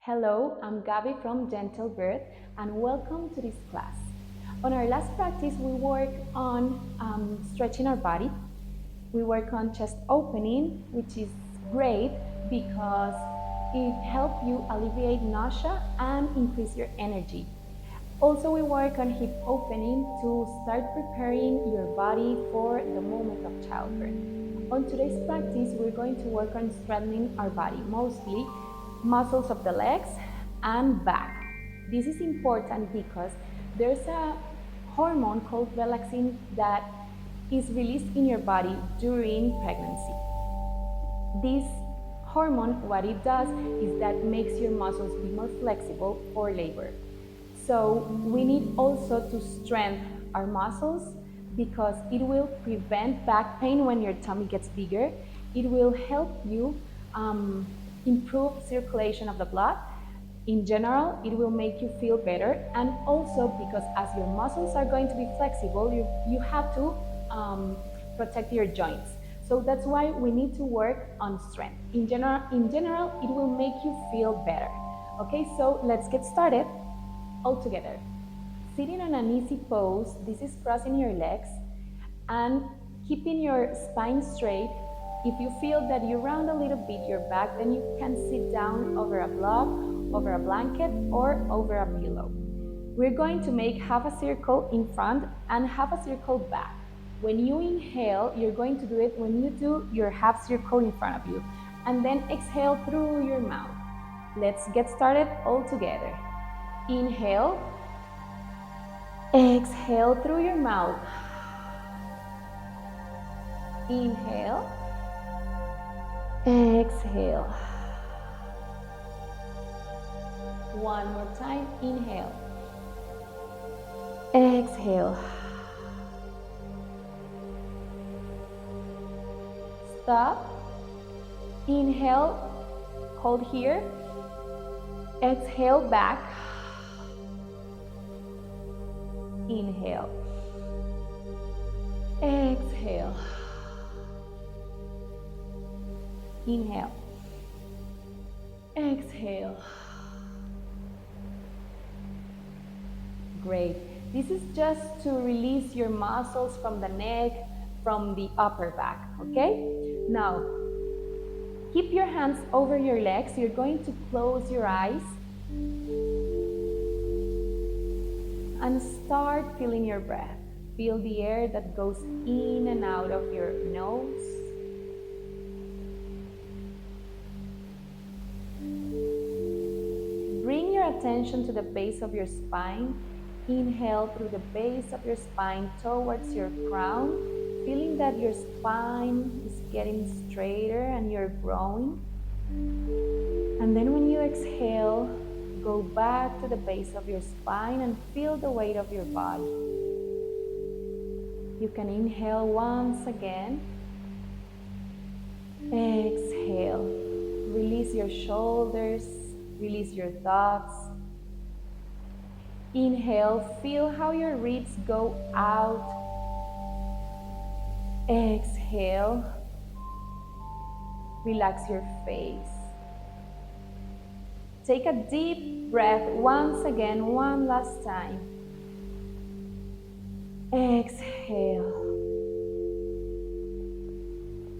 Hello, I'm Gabby from GentleBirth and welcome to this class. On our last practice, we work on stretching our body. We work on chest opening, which is great because it helps you alleviate nausea and increase your energy. Also, we work on hip opening to start preparing your body for the moment of childbirth. On today's practice, we're going to work on strengthening our body, mostly muscles of the legs and back. This is important because there's a hormone called relaxation that is released in your body during pregnancy. This hormone, what it does is that makes your muscles be more flexible for labor. So we need also to strengthen our muscles because it will prevent back pain when your tummy gets bigger. It will help you improve circulation of the blood. In general, it will make you feel better, and also because as your muscles are going to be flexible, you have to protect your joints. So that's why we need to work on strength. In general, it will make you feel better. Okay, so let's get started. All together. Sitting on an easy pose, this is crossing your legs and keeping your spine straight. If you feel that you round a little bit your back, then you can sit down over a block, over a blanket, or over a pillow. We're going to make half a circle in front and half a circle back. When you inhale, you're going to do it when you do your half circle in front of you, and then exhale through your mouth. Let's get started all together. Inhale, exhale through your mouth. Inhale, exhale. One more time, inhale, exhale. Stop, inhale, hold here, exhale back. Inhale, exhale, inhale, exhale. Great. This is just to release your muscles from the neck, from the upper back, okay? Now, keep your hands over your legs. You're going to close your eyes and start feeling your breath. Feel the air that goes in and out of your nose. Bring your attention to the base of your spine. Inhale through the base of your spine towards your crown, feeling that your spine is getting straighter and you're growing. And then when you exhale, go back to the base of your spine and feel the weight of your body. You can inhale once again. Exhale. Release your shoulders, release your thoughts. Inhale, feel how your ribs go out. Exhale. Relax your face. Take a deep breath once again, one last time. Exhale.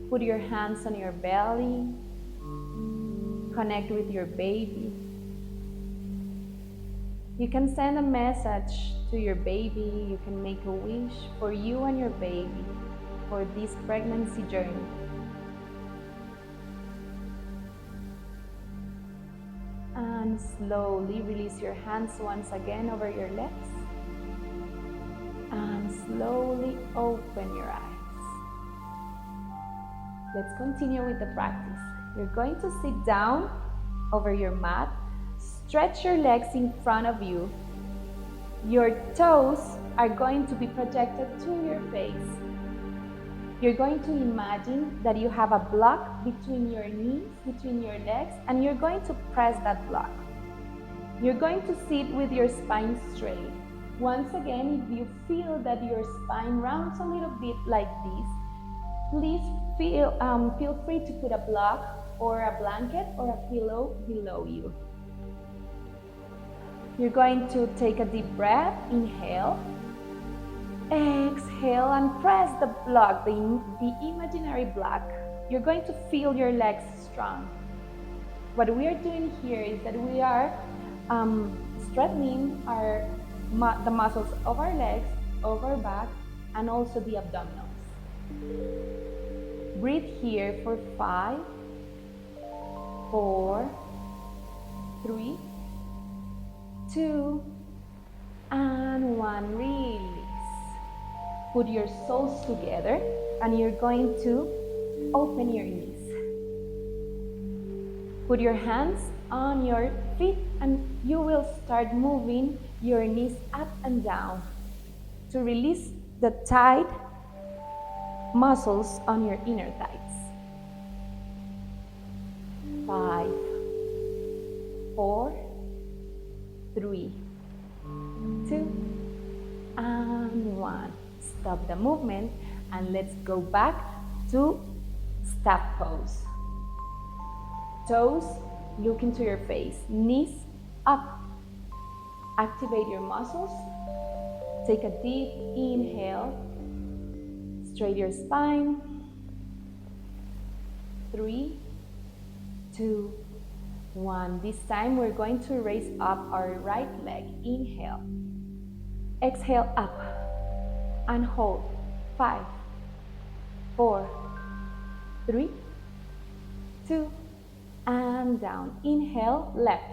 Put your hands on your belly. Connect with your baby. You can send a message to your baby. You can make a wish for you and your baby for this pregnancy journey. And slowly release your hands once again over your legs. And slowly open your eyes. Let's continue with the practice. You're going to sit down over your mat. Stretch your legs in front of you. Your toes are going to be projected to your face. You're going to imagine that you have a block between your knees, between your legs, and you're going to press that block. You're going to sit with your spine straight. Once again, if you feel that your spine rounds a little bit like this, please feel free to put a block or a blanket or a pillow below you. You're going to take a deep breath, inhale, exhale, and press the block, the imaginary block. You're going to feel your legs strong. What we are doing here is that we are strengthening the muscles of our legs, of our back, and also the abdominals. Breathe here for 5, 4, 3, 2, and 1. Release. Put your soles together, and you're going to open your knees. Put your hands on your feet, and you will start moving your knees up and down to release the tight muscles on your inner thighs. 5, 4, 3, 2, and 1. Stop the movement and let's go back to staff pose. Toes look into your face, knees up. Activate your muscles. Take a deep inhale. Straighten your spine. 3, 2, 1. This time we're going to raise up our right leg. Inhale. Exhale up and hold. 5, 4, 3, 2, and down. Inhale, left.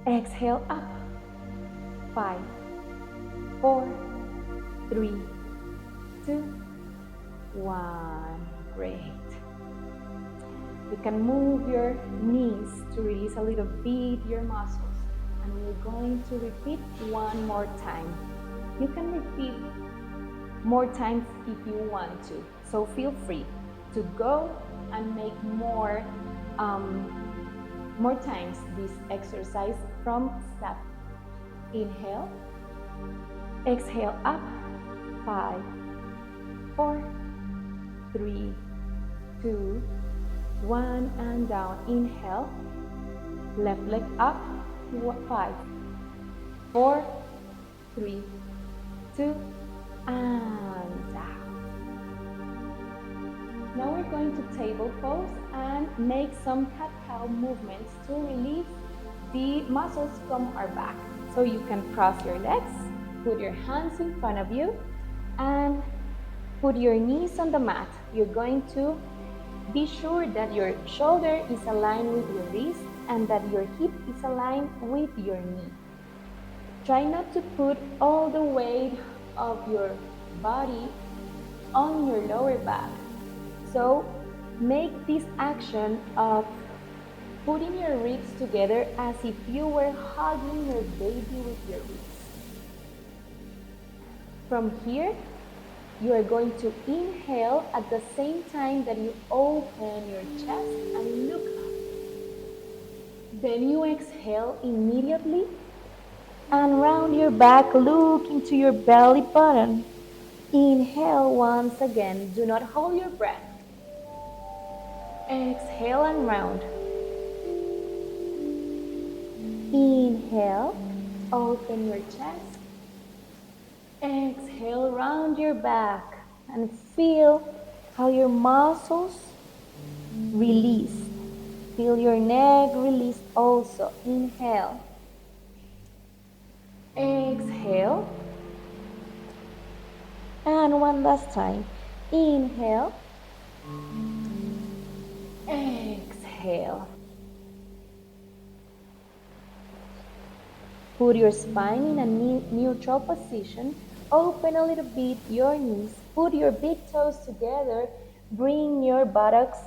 Exhale up. 5, 4, 3, 2, 1. Great. You can move your knees to release a little bit your muscles. And we're going to repeat one more time. You can repeat more times if you want to. So feel free to go and make more times this exercise from staff. Inhale, exhale up. 5, 4, 3, 2, 1, and down. Inhale, left leg up. 5, 4, 3, 2, and down. Now we're going to table pose and make some cat-cow movements to release the muscles from our back. So you can cross your legs, put your hands in front of you, and put your knees on the mat. You're going to be sure that your shoulder is aligned with your wrist and that your hip is aligned with your knee. Try not to put all the weight of your body on your lower back. So make this action of putting your ribs together as if you were hugging your baby with your ribs. From here, you are going to inhale at the same time that you open your chest and look up. Then you exhale immediately and round your back, look into your belly button. Inhale once again, do not hold your breath. Exhale and round. Inhale, open your chest. Exhale, round your back and feel how your muscles release. Feel your neck release also. Inhale. Exhale. And one last time. Inhale. Exhale. Put your spine in a neutral position. Open a little bit your knees. Put your big toes together. Bring your buttocks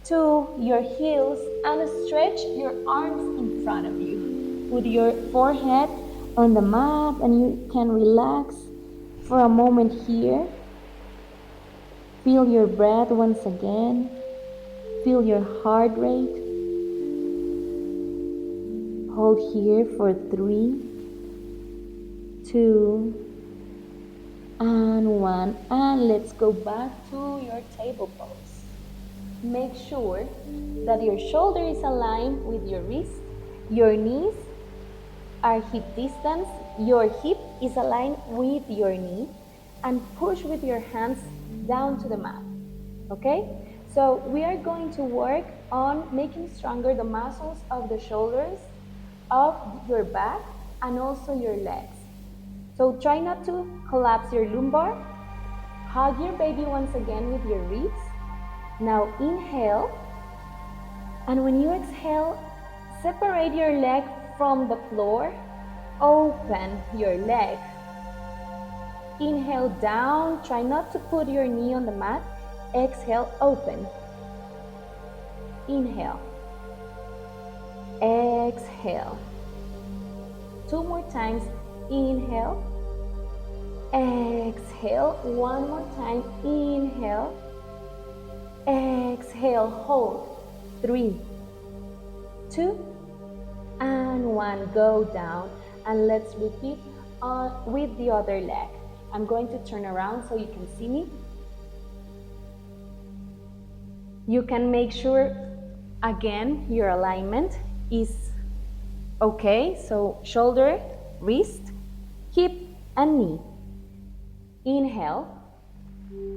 to your heels and stretch your arms in front of you. Put your forehead on the mat and you can relax for a moment here. Feel your breath once again. Feel your heart rate. Hold here for 3, 2, and 1. And let's go back to your table pose. Make sure that your shoulder is aligned with your wrist. Your knees are hip distance. Your hip is aligned with your knee, and push with your hands down to the mat, okay? So we are going to work on making stronger the muscles of the shoulders, of your back, and also your legs. So try not to collapse your lumbar. Hug your baby once again with your ribs. Now inhale, and when you exhale, separate your leg from the floor. Open your leg. Inhale down, try not to put your knee on the mat. Exhale, open. Inhale. Exhale. 2 more times. Inhale. Exhale. 1 more time. Inhale. Exhale. Hold. 3, 2, and 1. Go down. And let's repeat with the other leg. I'm going to turn around so you can see me. You can make sure, again, your alignment is okay. So shoulder, wrist, hip, and knee. Inhale.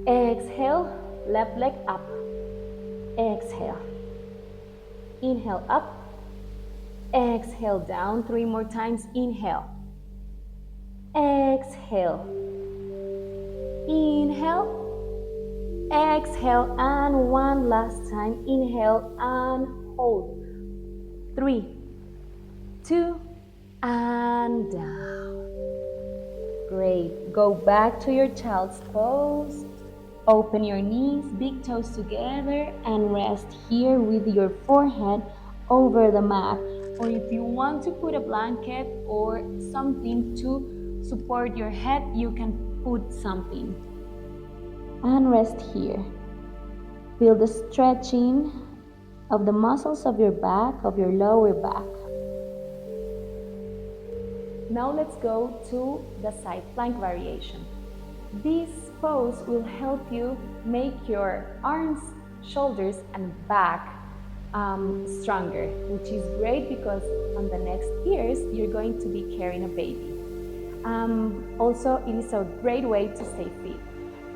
Exhale. Left leg up. Exhale. Inhale up. Exhale down. 3 more times. Inhale. Exhale. Inhale. Exhale, and 1 last time. Inhale and hold. 3, 2, and down. Great. Go back to your child's pose. Open your knees, big toes together, and rest here with your forehead over the mat. Or if you want to put a blanket or something to support your head, you can put something. And rest here. Feel the stretching of the muscles of your back, of your lower back. Now let's go to the side plank variation. This pose will help you make your arms, shoulders, and back stronger, which is great because on the next years you're going to be carrying a baby. Also, it is a great way to stay fit.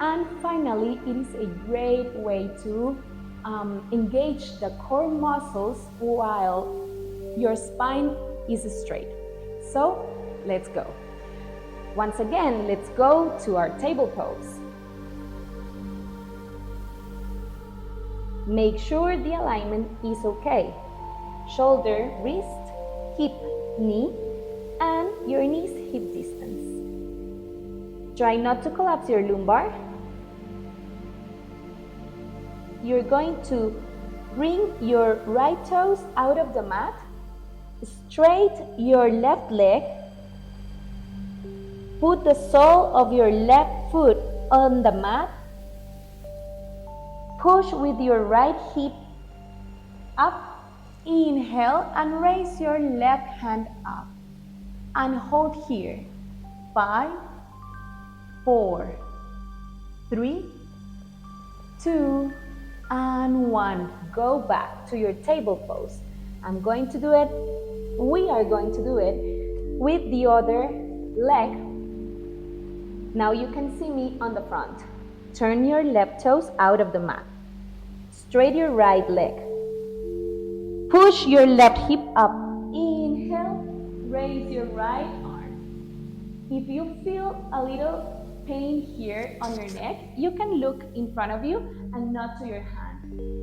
And finally, it is a great way to engage the core muscles while your spine is straight. So, let's go. Once again, let's go to our table pose. Make sure the alignment is okay. Shoulder, wrist, hip, knee, and your knees hip distance. Try not to collapse your lumbar. You're going to bring your right toes out of the mat, straight your left leg, put the sole of your left foot on the mat, push with your right hip up, inhale, and raise your left hand up, and hold here. 5, 4, 3, 2, and 1. Go back to your table pose. We are going to do it with the other leg. Now you can see me on the front. Turn your left toes out of the mat. Straight your right leg. Push your left hip up. Inhale, raise your right arm. If you feel a little pain here on your neck, you can look in front of you and not to your hand.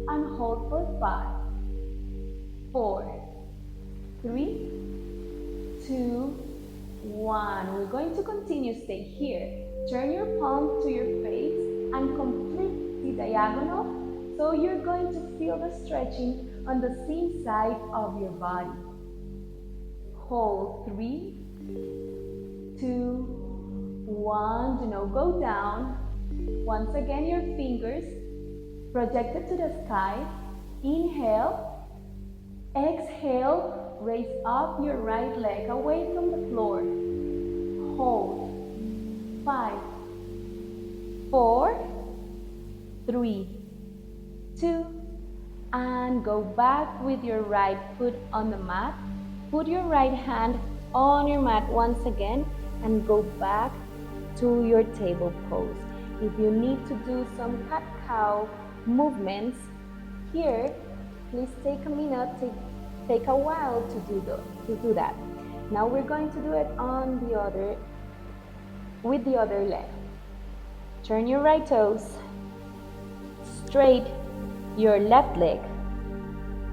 And hold for 5, 4, 3, 2, 1. We're going to continue. Stay here. Turn your palm to your face and complete the diagonal. So you're going to feel the stretching on the same side of your body. Hold. 3, 2, 1. Do not go down. Once again, your fingers projected to the sky. Inhale. Exhale. Raise up your right leg away from the floor. Hold. 5, 4, 3, 2, and go back with your right foot on the mat. Put your right hand on your mat once again and go back to your table pose. If you need to do some cat-cow movements here, please take a minute, take a while to do that. Now we're going to do it with the other leg. Turn your right toes, straight your left leg.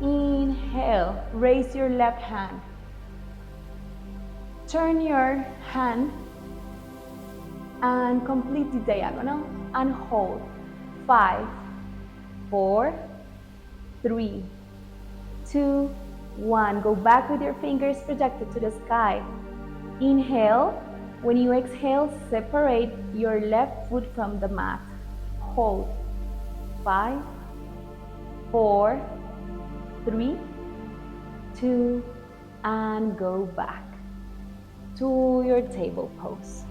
Inhale, raise your left hand. Turn your hand and complete the diagonal and hold. 5, 4, 3, 2, 1. Go back with your fingers projected to the sky. Inhale. When you exhale, separate your left foot from the mat. Hold. 5, 4, 3, 2, and go back to your table pose.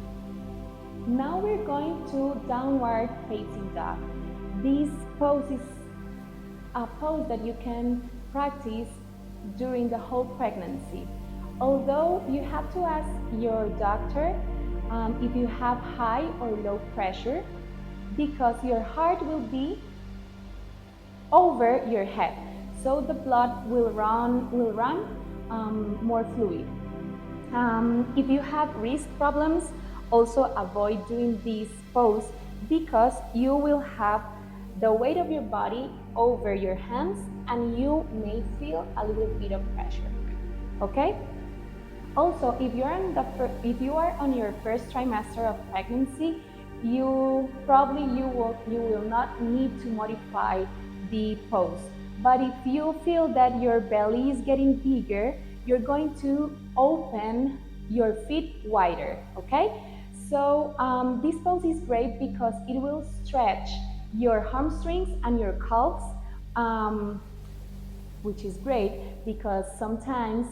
Now we're going to downward facing dog. This pose is a pose that you can practice during the whole pregnancy. Although you have to ask your doctor if you have high or low pressure, because your heart will be over your head, so the blood will run more fluid. If you have wrist problems, also avoid doing this pose because you will have the weight of your body over your hands and you may feel a little bit of pressure. Okay? Also, if you are on your first trimester of pregnancy, you will not need to modify the pose. But if you feel that your belly is getting bigger, you're going to open your feet wider, okay? So this pose is great because it will stretch your hamstrings and your calves, which is great because sometimes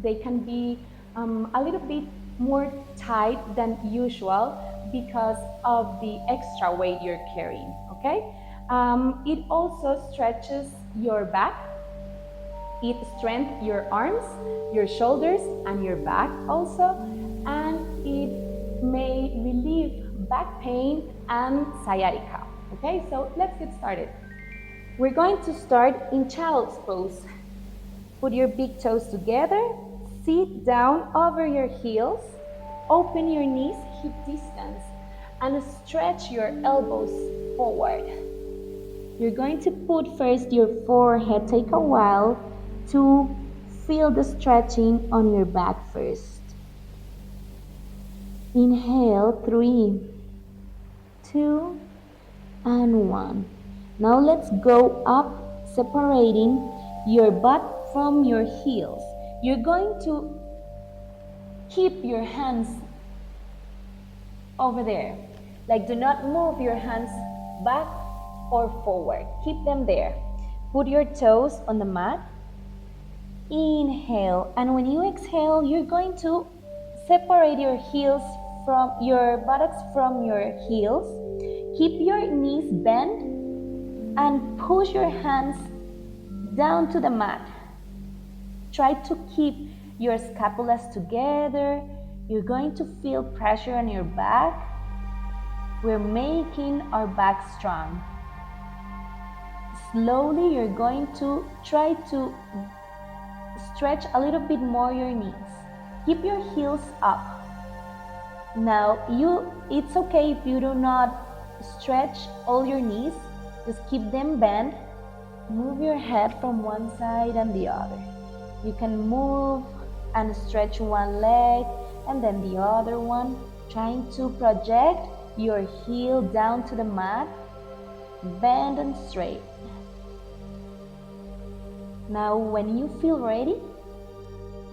they can be a little bit more tight than usual because of the extra weight you're carrying, okay? It also stretches your back. It strengthens your arms, your shoulders, and your back also, and it may relieve back pain and sciatica. Okay, so let's get started. We're going to start in child's pose. Put your big toes together, sit down over your heels, open your knees hip distance, and stretch your elbows forward. You're going to put first your forehead, take a while to feel the stretching on your back first. Inhale, 3, 2, and 1. Now let's go up, separating your butt from your heels. You're going to keep your hands over there. Like, do not move your hands back or forward. Keep them there. Put your toes on the mat. Inhale, and when you exhale, you're going to separate your heels from your buttocks from your heels. Keep your knees bent and push your hands down to the mat. Try to keep your scapulas together. You're going to feel pressure on your back. We're making our back strong. Slowly, you're going to try to stretch a little bit more your knees. Keep your heels up. Now, it's okay if you do not stretch all your knees. Just keep them bent. Move your head from one side and the other. You can move and stretch one leg and then the other one, trying to project your heel down to the mat, bend and straight. Now, when you feel ready,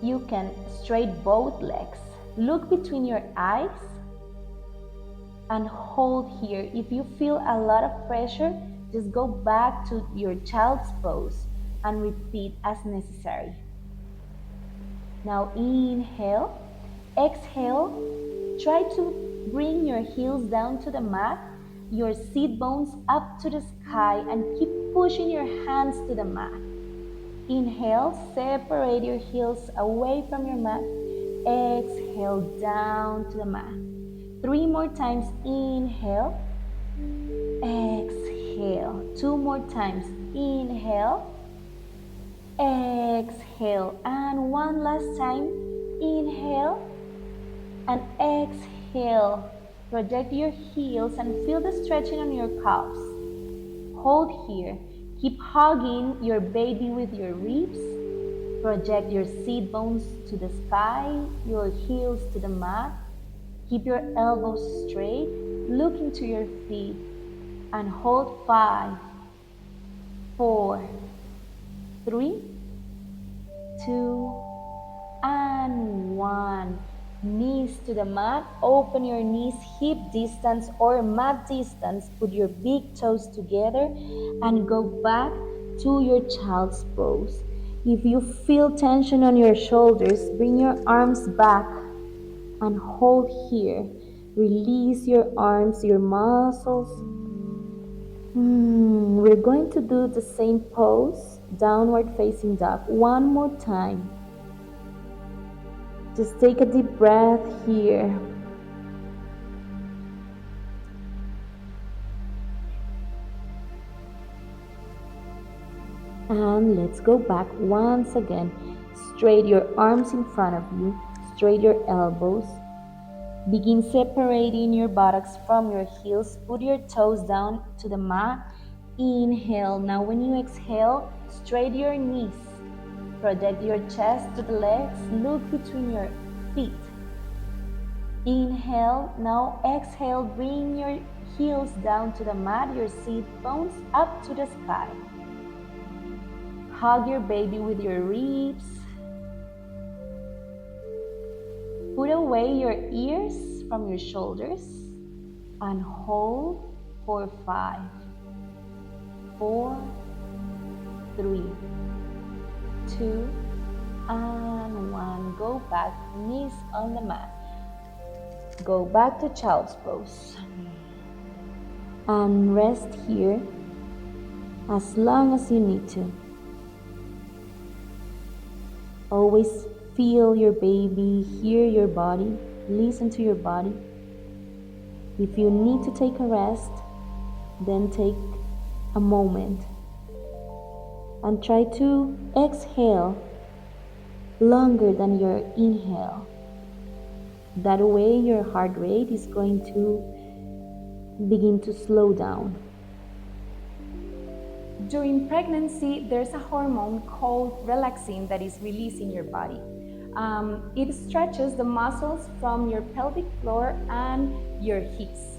you can straight both legs. Look between your eyes and hold here. If you feel a lot of pressure, just go back to your child's pose and repeat as necessary. Now inhale, exhale, try to bring your heels down to the mat, your seat bones up to the sky, and keep pushing your hands to the mat. Inhale, separate your heels away from your mat. exhale down to the mat. 3 more times, inhale, exhale. 2 more times, inhale, exhale. And one last time, inhale and exhale. Project your heels and feel the stretching on your calves. Hold here. Keep hugging your baby with your ribs. Project your seat bones to the sky, your heels to the mat. Keep your elbows straight. Look into your feet and hold 5, 4, 3, 2, and 1. Knees to the mat. Open your knees hip distance or mat distance. Put your big toes together and go back to your child's pose. If you feel tension on your shoulders, bring your arms back and hold here. Release your arms, your muscles. We're going to do the same pose, downward facing dog, one more time. Just take a deep breath here. And let's go back once again. Straight your arms in front of you. Straight your elbows. Begin separating your buttocks from your heels. Put your toes down to the mat. Inhale. Now when you exhale, straighten your knees. Project your chest to the legs. Look between your feet. Inhale. Now exhale. Bring your heels down to the mat. Your seat bones up to the sky. Hug your baby with your ribs. Put away your ears from your shoulders and hold for 5, 4, 3, 2, and 1. Go back, knees on the mat. Go back to child's pose. And rest here as long as you need to. Always feel your baby, hear your body, listen to your body. If you need to take a rest, then take a moment and try to exhale longer than your inhale. That way your heart rate is going to begin to slow down. During pregnancy, there's a hormone called relaxation that is released in your body. It stretches the muscles from your pelvic floor and your hips.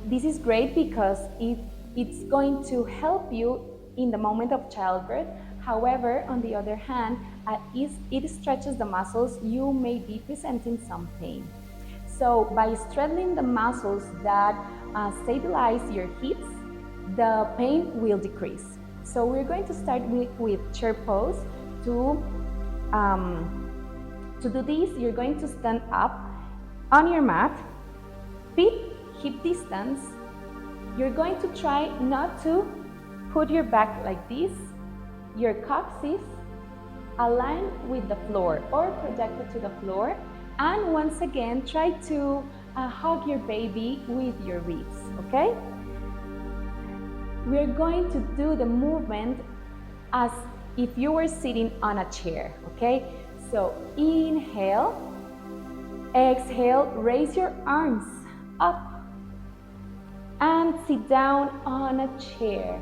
This is great because it's going to help you in the moment of childbirth. However, on the other hand, it stretches the muscles, you may be presenting some pain. So by strengthening the muscles that stabilize your hips, the pain will decrease. So we're going to start with chair pose. To do this, you're going to stand up on your mat, feet hip distance. You're going to try not to put your back like this. Your coccyx aligned with the floor or projected to the floor. And once again, try to hug your baby with your ribs, okay? We're going to do the movement as if you were sitting on a chair, okay? So inhale, exhale, raise your arms up and sit down on a chair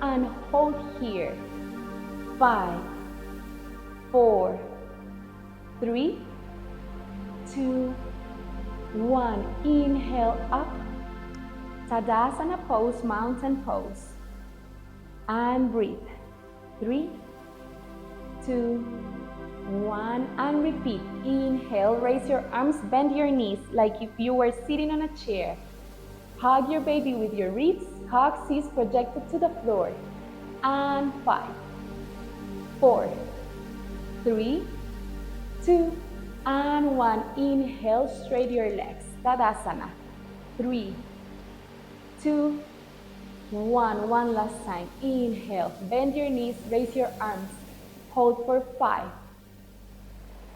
and hold here. 5, 4, 3, 2, 1. Inhale up. Tadasana pose, mountain pose. And breathe. 3, 2, 1. And repeat. Inhale, raise your arms, bend your knees like if you were sitting on a chair. Hug your baby with your ribs, coccyx projected to the floor. And 5, 4, 3, 2, and 1. Inhale, straighten your legs. Tadasana. 3, 2, 1. One last time. Inhale. Bend your knees. Raise your arms. Hold for 5,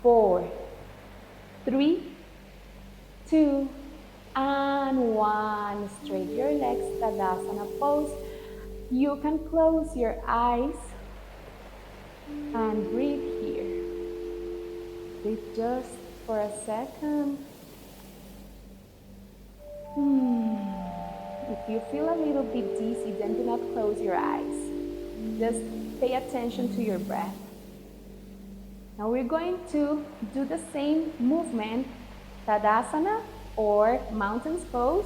4, 3, 2, and 1. Straight your legs, Tadasana pose. You can close your eyes and breathe here. Breathe just for a second. If you feel a little bit dizzy, then do not close your eyes. Just pay attention to your breath. Now we're going to do the same movement, Tadasana or mountain's pose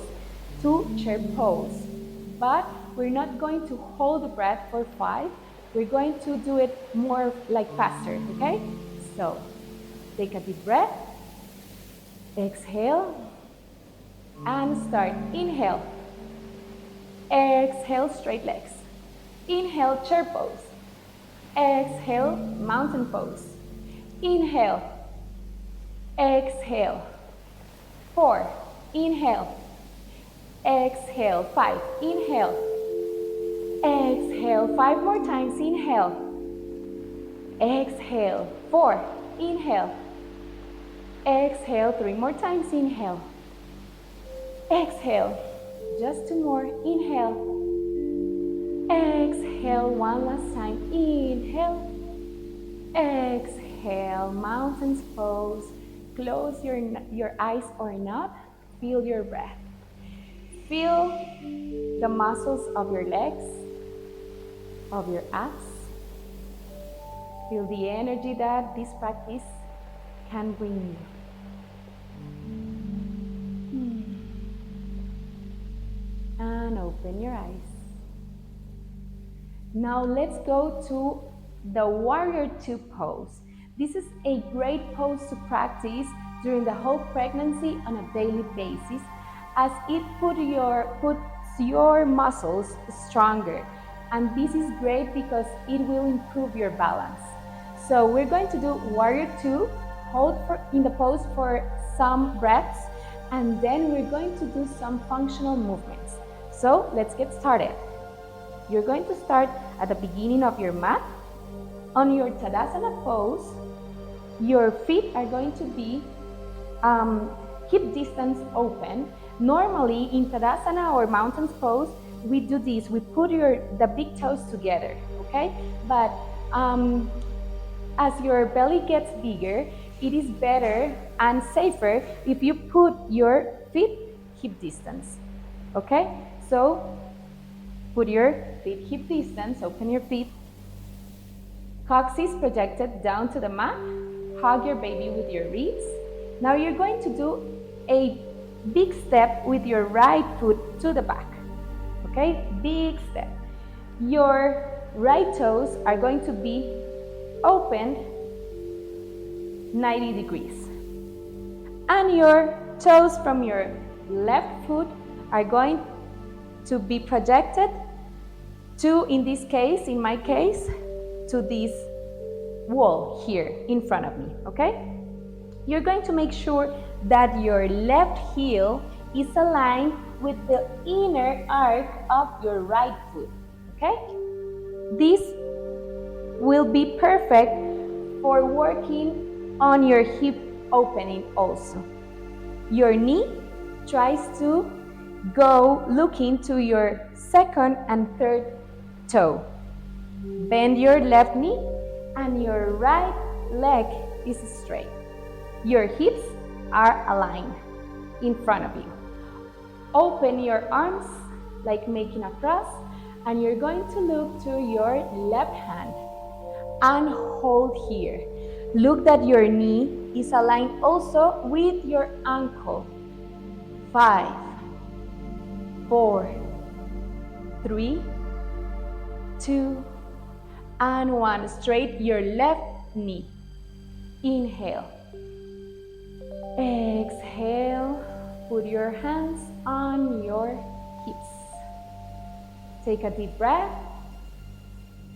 to chair pose. But we're not going to hold the breath for 5. We're going to do it more like faster, okay? So take a deep breath. Exhale. And start. Inhale. Exhale, straight legs. Inhale, chair pose. Exhale, mountain pose. Inhale. Exhale. 4. Inhale. Exhale. 5. Inhale. Exhale. 5 more times. Inhale. Exhale. 4. Inhale. Exhale. 3 more times. Inhale. Exhale. Just 2 more. Inhale. Exhale. 1 last time. Inhale. Exhale. Mountain's pose. Close your eyes or not. Feel your breath. Feel the muscles of your legs, of your abs. Feel the energy that this practice can bring you. And open your eyes. Now let's go to the Warrior 2 pose. This is a great pose to practice during the whole pregnancy on a daily basis, as it puts your muscles stronger. And this is great because it will improve your balance. So we're going to do Warrior 2, hold in the pose for some breaths, and then we're going to do some functional movements. So let's get started. You're going to start at the beginning of your mat. On your Tadasana pose, your feet are going to be hip distance open. Normally in Tadasana or mountain's pose, we do this. We put the big toes together, okay? But as your belly gets bigger, it is better and safer if you put your feet hip distance, okay? So put your feet hip distance, open your feet. Coccyx projected down to the mat. Hug your baby with your ribs. Now you're going to do a big step with your right foot to the back. Okay? Big step. Your right toes are going to be opened 90 degrees. And your toes from your left foot are going to be projected to, in this case, in my case, to this wall here in front of me, okay? You're going to make sure that your left heel is aligned with the inner arc of your right foot, okay? This will be perfect for working on your hip opening also. Your knee tries to go looking to your second and third toe. Bend your left knee and your right leg is straight. Your hips are aligned in front of you. Open your arms like making a cross, and you're going to look to your left hand and hold here. Look that your knee is aligned also with your ankle. 5, 4, 3, 2, and 1. Straight your left knee. Inhale. Exhale. Put your hands on your hips. Take a deep breath.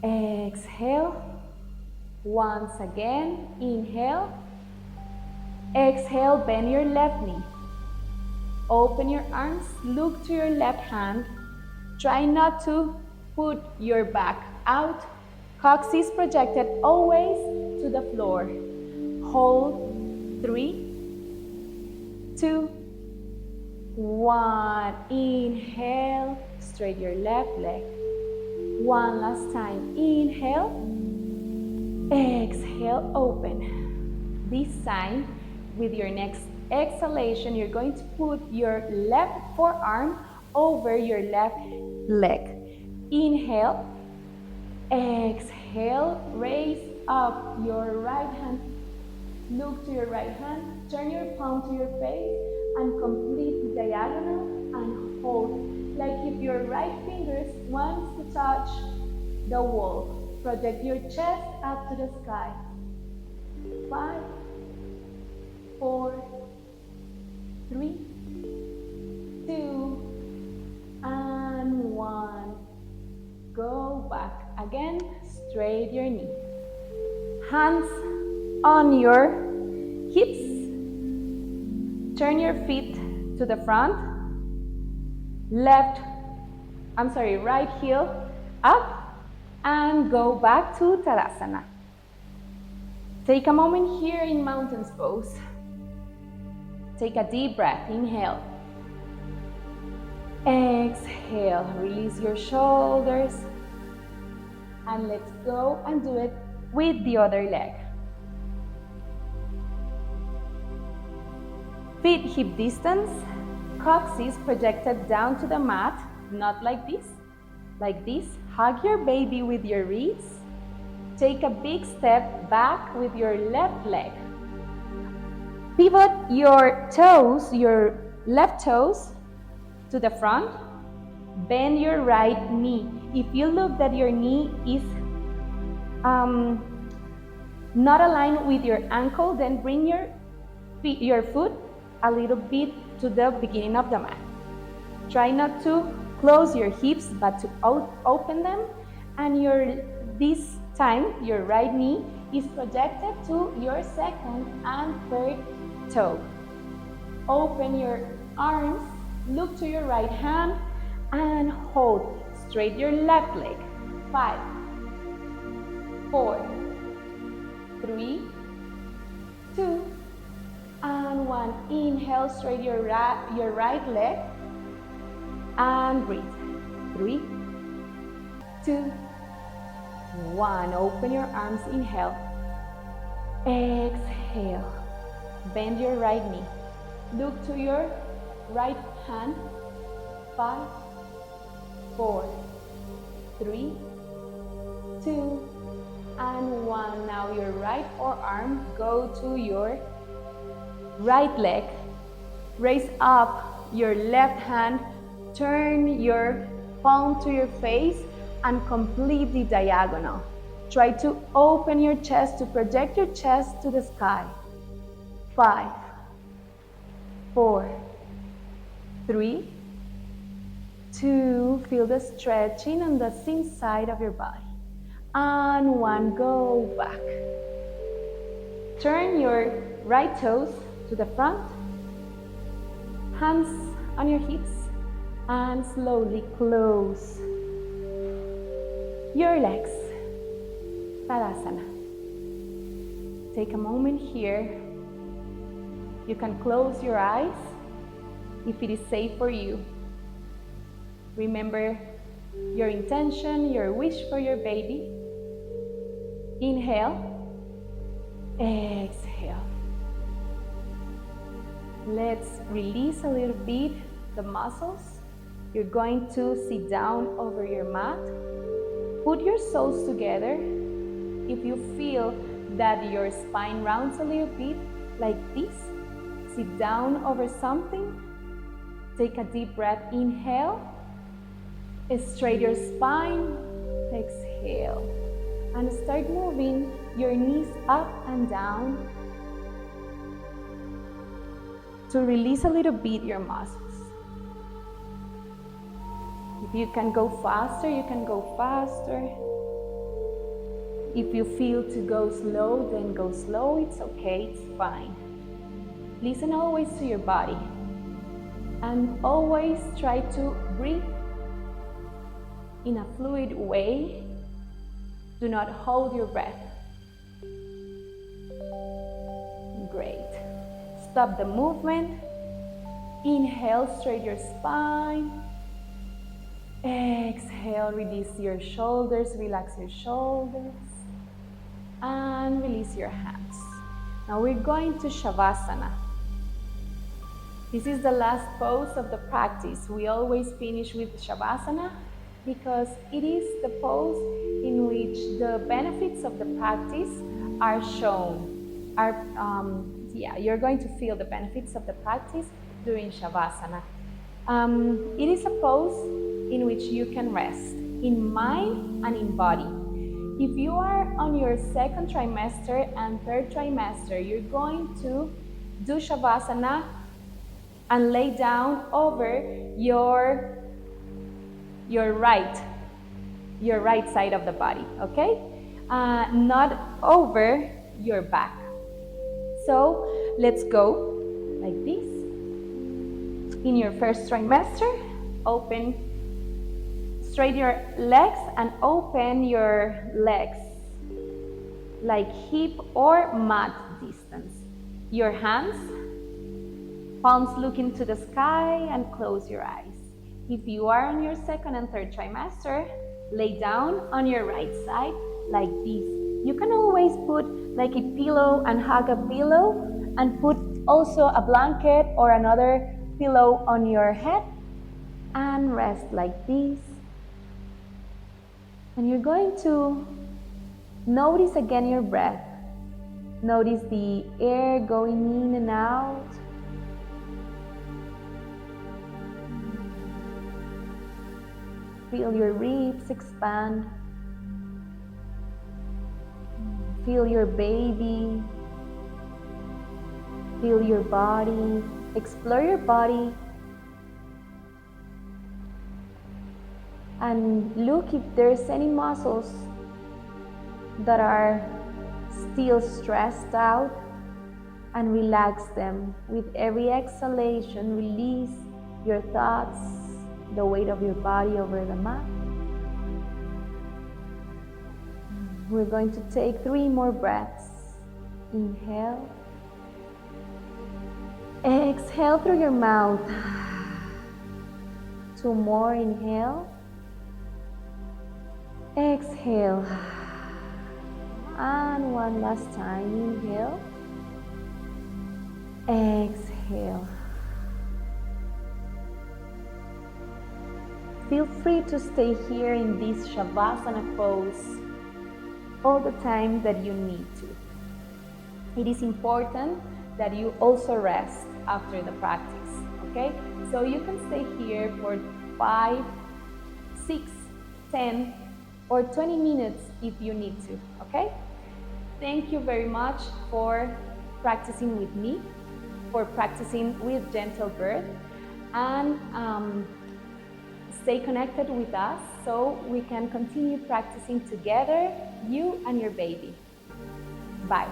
Exhale. Once again. Inhale. Exhale. Bend your left knee. Open your arms. Look to your left hand. Try not to put your back out. Coccyx projected always to the floor. Hold. 3, 2, 1. Inhale, straight your left leg. One last time. Inhale, exhale, open. This time, with your next exhalation, you're going to put your left forearm over your left leg. Inhale, exhale, raise up your right hand. Look to your right hand, turn your palm to your face, and complete the diagonal and hold. Like if your right fingers wants to touch the wall. Project your chest up to the sky. 5, 4, 3, 2, and 1. Go back. Again, straight your knee. Hands on your hips. Turn your feet to the front. Right heel up and go back to Tadasana. Take a moment here in mountain's pose. Take a deep breath. Inhale. Exhale. Release your shoulders. And let's go and do it with the other leg. Feet hip distance. Coccyx projected down to the mat. Not like this. Like this. Hug your baby with your wrists. Take a big step back with your left leg. Pivot your toes, your left toes to the front. Bend your right knee. If you look that your knee is not aligned with your ankle, then bring your foot a little bit to the beginning of the mat. Try not to close your hips, but to open them, and this time your right knee is projected to your second and third toe. Open your arms, look to your right hand, and hold. Straight your left leg. 5, 4, 3, 2, and 1. Inhale, straight your right leg, and breathe. 3, 2, 1. Open your arms. Inhale. Exhale. Bend your right knee. Look to your right hand. 5, 4, 3, 2, and 1. Now your right forearm, go to your right leg. Raise up your left hand. Turn your palm to your face and complete the diagonal. Try to open your chest, to project your chest to the sky. 5, 4, 3, 2, feel the stretching on the inside of your body. And 1, go back. Turn your right toes to the front. Hands on your hips. And slowly close your legs. Tadasana. Take a moment here. You can close your eyes if it is safe for you. Remember your intention, your wish for your baby. Inhale. Exhale. Let's release a little bit the muscles. You're going to sit down over your mat. Put your soles together. If you feel that your spine rounds a little bit, like this, sit down over something. Take a deep breath. Inhale. Straight your spine. Exhale. And start moving your knees up and down to release a little bit your muscles. If you can go faster, you can go faster. If you feel to go slow, then go slow. It's okay, it's fine. Listen always to your body. And always try to breathe in a fluid way. Do not hold your breath. Great. Stop the movement. Inhale, straighten your spine. Exhale, release your shoulders, relax your shoulders. And release your hands. Now we're going to Savasana. This is the last pose of the practice. We always finish with Savasana because it is the pose in which the benefits of the practice are shown. You're going to feel the benefits of the practice during Savasana. It is a pose in which you can rest in mind and in body. If you are on your second trimester and third trimester, you're going to do Savasana and lay down over your right side of the body, okay? Not over your back. So let's go like this. In your first trimester, straighten your legs and open your legs like hip or mat distance. Your hands, palms look into the sky and close your eyes. If you are on your second and third trimester, lay down on your right side like this. You can always put like a pillow and hug a pillow and put also a blanket or another pillow on your head and rest like this. And you're going to notice again your breath. Notice the air going in and out. Feel your ribs expand. Feel your baby. Feel your body. Explore your body. And look if there's any muscles that are still stressed out, and relax them. With every exhalation, release your thoughts, the weight of your body over the mat. We're going to take 3 more breaths. Inhale. Exhale through your mouth. 2 more. Inhale. Exhale. And 1 last time. Inhale. Exhale. Feel free to stay here in this Savasana pose all the time that you need to. It is important that you also rest after the practice, okay? So you can stay here for 5, 6, 10, or 20 minutes if you need to, okay? Thank you very much for practicing with me, for practicing with GentleBirth, and stay connected with us so we can continue practicing together, you and your baby. Bye.